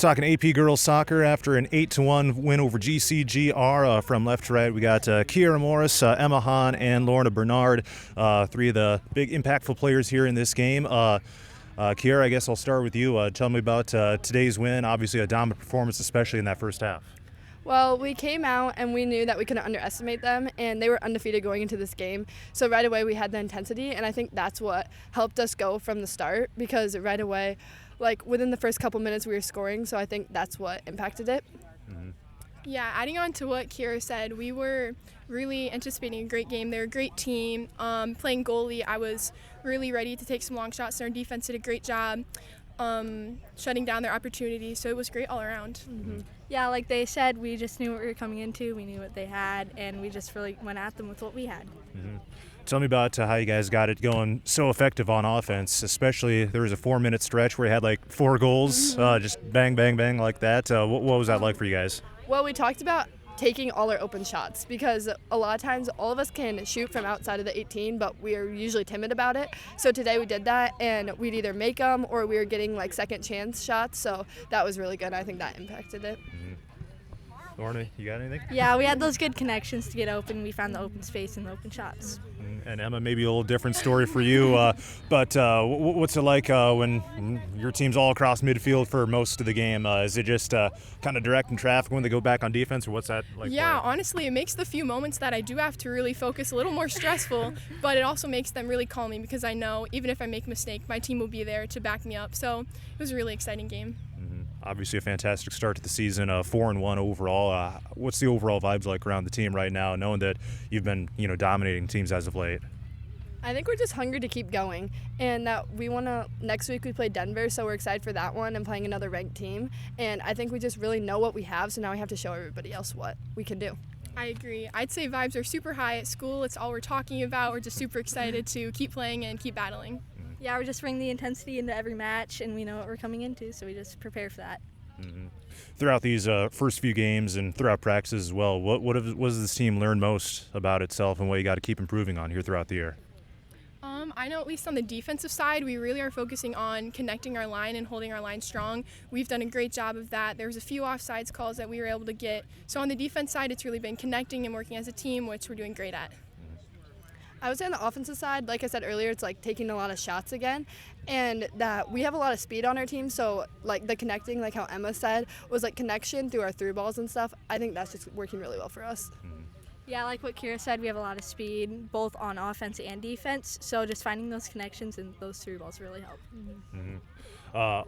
Talking AP girls soccer after an 8-1 win over GCGR. From left to right, we got Kiera Morris, Emma Hahn, and Lorna Bernard, three of the big impactful players here in this game. Kiera, I guess I'll start with you. Tell me about today's win. Obviously a dominant performance, especially in that first half. Well, we came out and we knew that we couldn't underestimate them, and they were undefeated going into this game. So right away we had the intensity, and I think that's what helped us go from the start, because right away, like within the first couple minutes we were scoring, so I think that's what impacted it. Mm-hmm. Yeah, adding on to what Kiera said, we were really anticipating a great game. They're a great team. Playing goalie, I was really ready to take some long shots, and our defense did a great job shutting down their opportunities, so it was great all around. Mm-hmm. Yeah, like they said, we just knew what we were coming into, we knew what they had, and we just really went at them with what we had. Mm-hmm. Tell me about how you guys got it going so effective on offense, especially there was a 4-minute stretch where you had like 4 goals, just bang, bang, bang like that. What was that like for you guys? Well, we talked about taking all our open shots, because a lot of times all of us can shoot from outside of the 18, but we are usually timid about it. So today we did that, and we'd either make them or we were getting like second chance shots, so that was really good. I think that impacted it. Mm-hmm. Lorna, you got anything? Yeah, we had those good connections to get open. We found the open space and the open shots. And Emma, maybe a little different story for you, but what's it like when your team's all across midfield for most of the game? Is it just kind of directing traffic when they go back on defense, or what's that like? Yeah, honestly, it makes the few moments that I do have to really focus a little more stressful, but it also makes them really calming, because I know even if I make a mistake, my team will be there to back me up. So it was a really exciting game. Obviously a fantastic start to the season, 4-1 overall. What's the overall vibes like around the team right now, knowing that you've been dominating teams as of late? I think we're just hungry to keep going, and that we want to. Next week we play Denver, so we're excited for that one and playing another ranked team. And I think we just really know what we have, so now we have to show everybody else what we can do. I agree. I'd say vibes are super high at school. It's all we're talking about. We're just super excited to keep playing and keep battling. Yeah, we're just bringing the intensity into every match, and we know what we're coming into, so we just prepare for that. Mm-hmm. Throughout these first few games and throughout practices as well, what has this team learned most about itself, and what you got to keep improving on here throughout the year? I know at least on the defensive side, we really are focusing on connecting our line and holding our line strong. We've done a great job of that. There was a few offsides calls that we were able to get. So on the defense side, it's really been connecting and working as a team, which we're doing great at. I would say on the offensive side, like I said earlier, it's like taking a lot of shots again, and that we have a lot of speed on our team, so like the connecting, like how Emma said, was like connection through our through balls and stuff. I think that's just working really well for us. Yeah, like what Kiera said, we have a lot of speed, both on offense and defense, so just finding those connections and those through balls really help.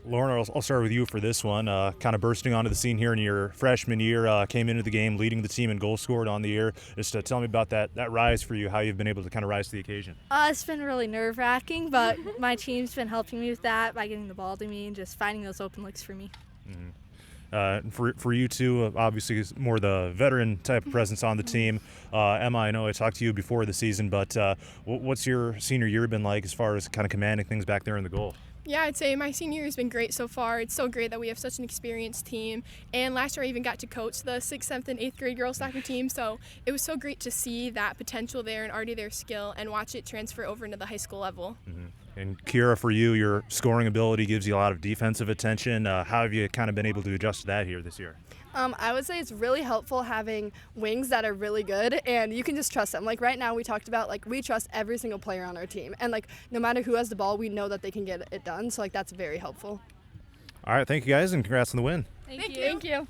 Lorna, I'll start with you for this one. Kind of bursting onto the scene here in your freshman year, came into the game leading the team in goals scored on the year. Just tell me about that rise for you, how you've been able to kind of rise to the occasion. It's been really nerve-wracking, but my team's been helping me with that by getting the ball to me and just finding those open looks for me. For you two, obviously it's more the veteran type of presence on the team. Emma, I know I talked to you before the season, but what's your senior year been like as far as kind of commanding things back there in the goal? Yeah, I'd say my senior year has been great so far. It's so great that we have such an experienced team. And last year I even got to coach the 6th, 7th, and 8th grade girls soccer team. So it was so great to see that potential there and already their skill and watch it transfer over into the high school level. And Kiera, for you, your scoring ability gives you a lot of defensive attention. How have you kind of been able to adjust to that here this year? I would say it's really helpful having wings that are really good, and you can just trust them. Like right now we talked about, like, we trust every single player on our team, and like no matter who has the ball, we know that they can get it done, so like that's very helpful. All right, thank you guys, and congrats on the win. Thank you. Thank you.